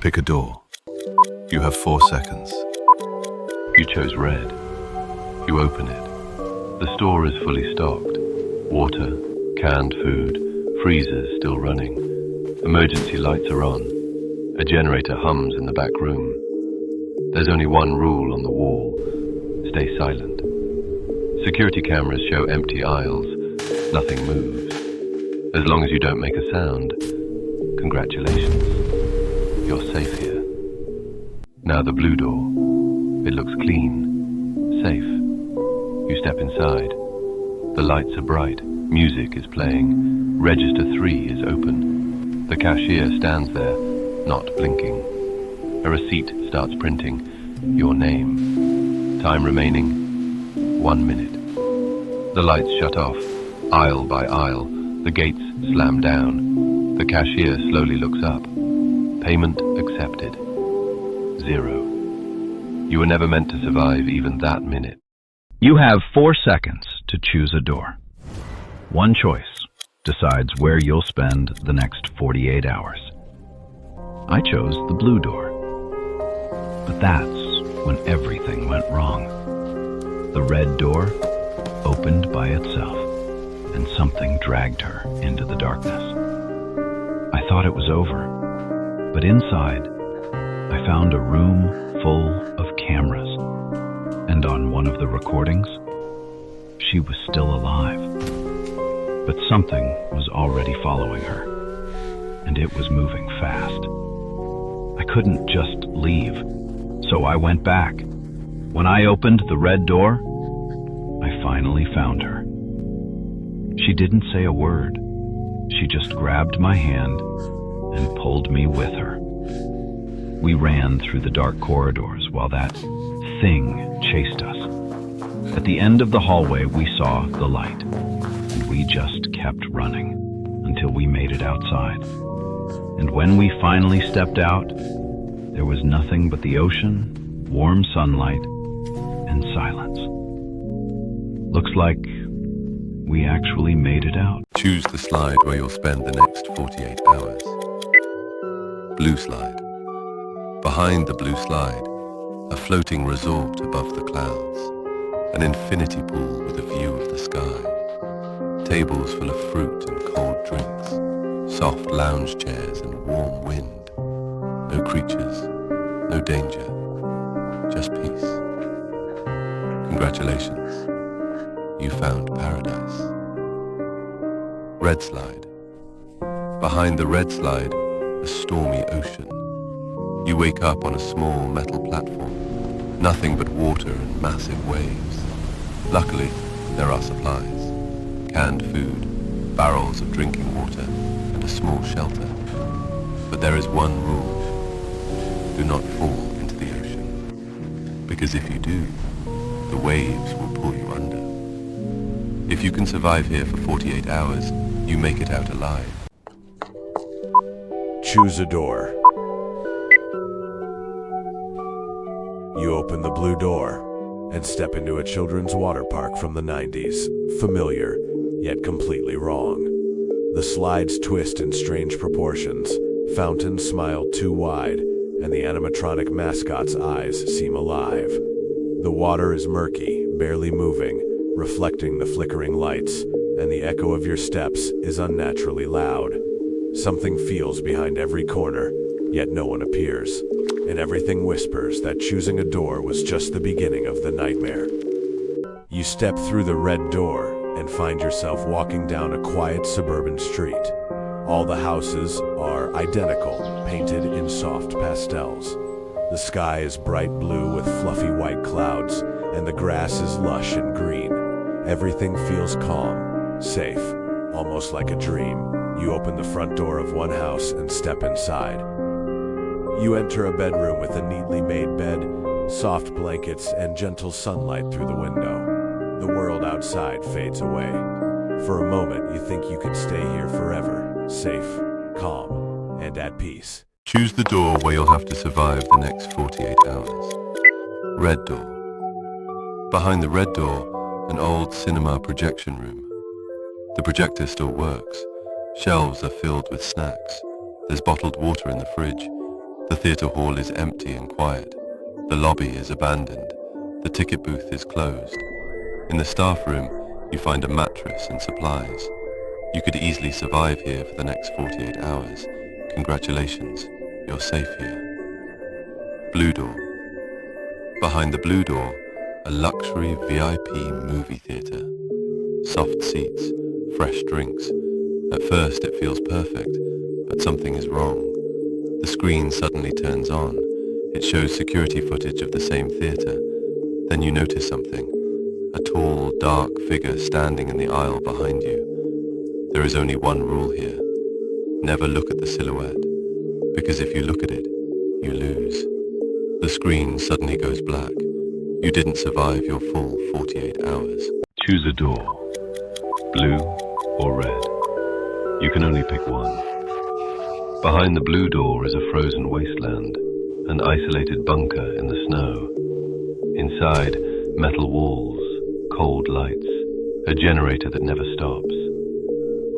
Pick a door. You have 4 seconds. You chose red. You open it. The store is fully stocked. Water, canned food, freezers still running. Emergency lights are on. A generator hums in the back room. There's only one rule on the wall. Stay silent. Security cameras show empty aisles. Nothing moves. As long as you don't make a sound, congratulations. You're safe here. Now the blue door. It looks clean, safe. You step inside. The lights are bright. Music is playing. Register 3 is open. The cashier stands there, not blinking. A receipt starts printing. Your name. Time remaining, 1 minute. The lights shut off, aisle by aisle. The gates slam down. The cashier slowly looks up. Payment accepted. 0. You were never meant to survive even that minute. You have 4 seconds to choose a door. One choice decides where you'll spend the next 48 hours. I chose the blue door. But that's when everything went wrong. The red door opened by itself, and something dragged her into the darkness. I thought it was over, but inside, I found a room full of cameras, and on one of the recordings, she was still alive. But something was already following her, and it was moving fast. I couldn't just leave, so I went back. When I opened the red door, I finally found her. She didn't say a word. She just grabbed my hand and pulled me with her. We ran through the dark corridors while that thing chased us. At the end of the hallway, we saw the light, and we just kept running until we made it outside. And when we finally stepped out, there was nothing but the ocean, warm sunlight, and silence. Looks like we actually made it out. Choose the slide where you'll spend the next 48 hours. Blue slide. Behind the blue slide, a floating resort above the clouds. An infinity pool with a view of the sky. Tables full of fruit and cold drinks. Soft lounge chairs and warm wind. No creatures, no danger, just peace. Congratulations, you found paradise. Red slide. Behind the red slide, a stormy ocean. You wake up on a small metal platform. Nothing but water and massive waves. Luckily, there are supplies. Canned food, barrels of drinking water, and a small shelter. But there is one rule. Do not fall into the ocean. Because if you do, the waves will pull you under. If you can survive here for 48 hours, you make it out alive. Choose a door. You open the blue door and step into a children's water park from the 90s. Familiar, yet completely wrong. The slides twist in strange proportions, fountains smile too wide, and the animatronic mascot's eyes seem alive. The water is murky, barely moving, reflecting the flickering lights, and the echo of your steps is unnaturally loud. Something feels behind every corner, yet no one appears, and everything whispers that choosing a door was just the beginning of the nightmare. You step through the red door and find yourself walking down a quiet suburban street. All the houses are identical, painted in soft pastels. The sky is bright blue with fluffy white clouds, and the grass is lush and green. Everything feels calm, safe, almost like a dream. You open the front door of one house and step inside. You enter a bedroom with a neatly made bed, soft blankets, and gentle sunlight through the window. The world outside fades away. For a moment, you think you could stay here forever, safe, calm, and at peace. Choose the door where you'll have to survive the next 48 hours. Red door. Behind the red door, an old cinema projection room. The projector still works. Shelves are filled with snacks. There's bottled water in the fridge. The theatre hall is empty and quiet. The lobby is abandoned. The ticket booth is closed. In the staff room, you find a mattress and supplies. You could easily survive here for the next 48 hours. Congratulations, you're safe here. Blue door. Behind the blue door, a luxury VIP movie theatre. Soft seats, fresh drinks. At first it feels perfect, but something is wrong. The screen suddenly turns on. It shows security footage of the same theatre. Then you notice something. A tall, dark figure standing in the aisle behind you. There is only one rule here. Never look at the silhouette, because if you look at it, you lose. The screen suddenly goes black. You didn't survive your full 48 hours. Choose a door, blue or red. You can only pick one. Behind the blue door is a frozen wasteland, an isolated bunker in the snow. Inside, metal walls, cold lights, a generator that never stops.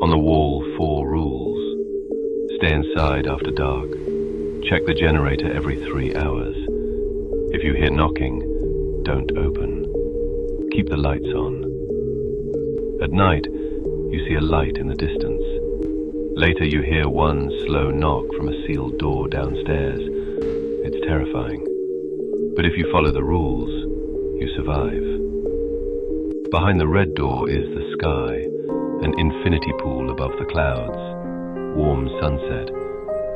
On the wall, 4 rules. Stay inside after dark. Check the generator every 3 hours. If you hear knocking, don't open. Keep the lights on. At night, you see a light in the distance. Later you hear one slow knock from a sealed door downstairs. It's terrifying. But if you follow the rules, you survive. Behind the red door is the sky, an infinity pool above the clouds. Warm sunset,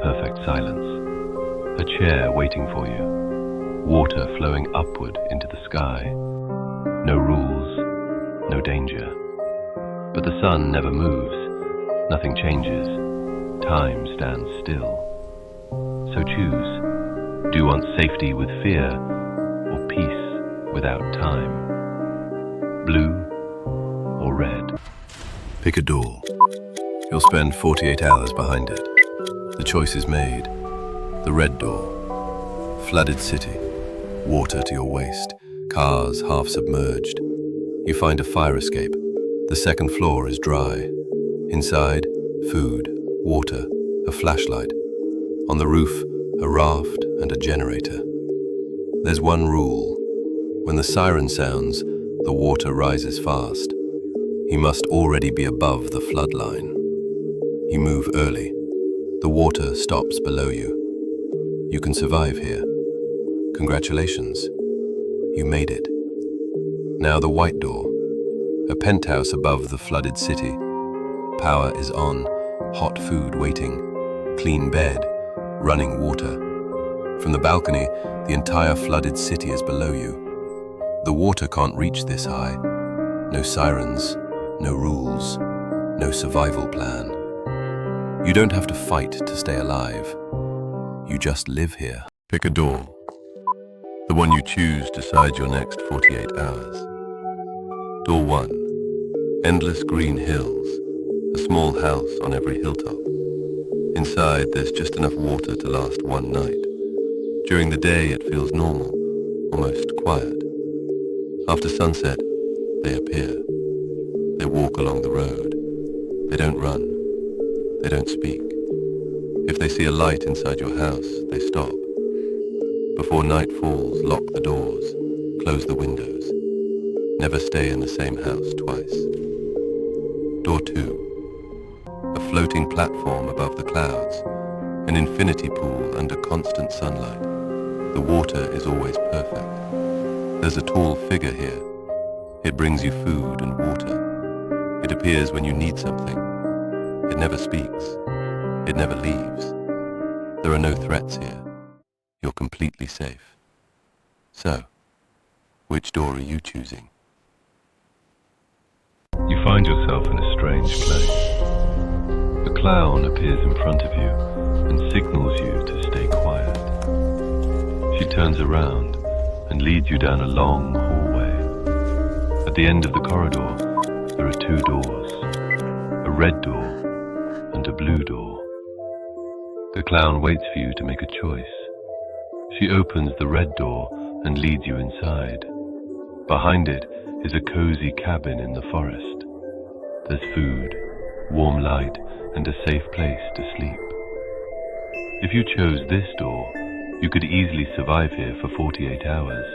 perfect silence. A chair waiting for you. Water flowing upward into the sky. No rules, no danger. But the sun never moves. Nothing changes. Time stands still. So choose. Do you want safety with fear, or peace without time? Blue or red? Pick a door. You'll spend 48 hours behind it. The choice is made. The red door. Flooded city. Water to your waist. Cars half submerged. You find a fire escape. The second floor is dry. Inside, food, water, a flashlight. On the roof, a raft and a generator. There's one rule. When the siren sounds, the water rises fast. You must already be above the flood line. You move early. The water stops below you. You can survive here. Congratulations. You made it. Now the white door. A penthouse above the flooded city. Power is on, hot food waiting, clean bed, running water. From the balcony, the entire flooded city is below you. The water can't reach this high. No sirens, no rules, no survival plan. You don't have to fight to stay alive. You just live here. Pick a door. The one you choose decides your next 48 hours. Door 1. Endless green hills. A small house on every hilltop. Inside, there's just enough water to last one night. During the day, it feels normal, almost quiet. After sunset, they appear. They walk along the road. They don't run. They don't speak. If they see a light inside your house, they stop. Before night falls, lock the doors, close the windows. Never stay in the same house twice. Door 2. A floating platform above the clouds, an infinity pool under constant sunlight. The water is always perfect. There's a tall figure here. It brings you food and water. It appears when you need something. It never speaks. It never leaves. There are no threats here. You're completely safe. So, which door are you choosing? You find yourself in a strange place. A clown appears in front of you and signals you to stay quiet. She turns around and leads you down a long hallway. At the end of the corridor, there are 2 doors, a red door and a blue door. The clown waits for you to make a choice. She opens the red door and leads you inside. Behind it is a cozy cabin in the forest. There's food, warm light, and a safe place to sleep. If you chose this door, You could easily survive here for 48 hours.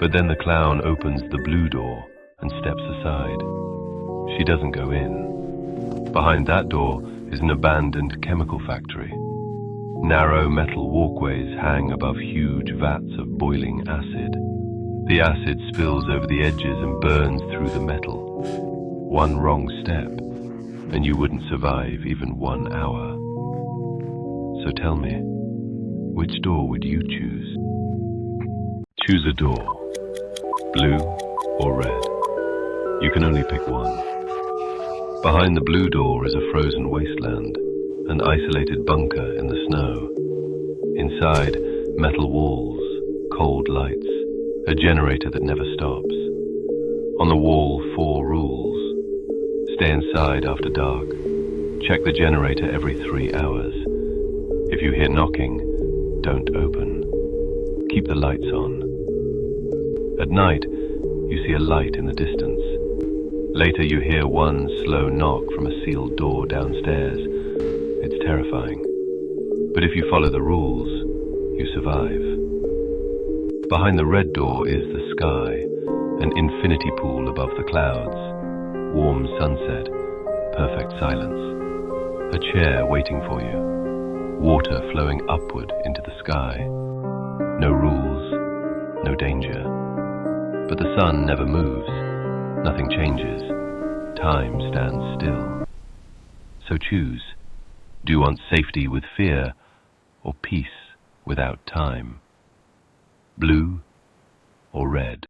But then the clown opens the blue door and steps aside. She doesn't go in. Behind that door is an abandoned chemical factory. Narrow metal walkways hang above huge vats of boiling acid. The acid spills over the edges and burns through the metal. One wrong step, and you wouldn't survive even 1 hour. So tell me, which door would you choose? Choose a door, blue or red. You can only pick one. Behind the blue door is a frozen wasteland, an isolated bunker in the snow. Inside, metal walls, cold lights, a generator that never stops. On the wall, 4 rules. Stay inside after dark. Check the generator every 3 hours. If you hear knocking, don't open. Keep the lights on. At night, you see a light in the distance. Later you hear one slow knock from a sealed door downstairs. It's terrifying. But if you follow the rules, you survive. Behind the red door is the sky, an infinity pool above the clouds. Warm sunset, perfect silence. A chair waiting for you. Water flowing upward into the sky. No rules, no danger. But the sun never moves. Nothing changes. Time stands still. So choose. Do you want safety with fear, or peace without time? Blue or red?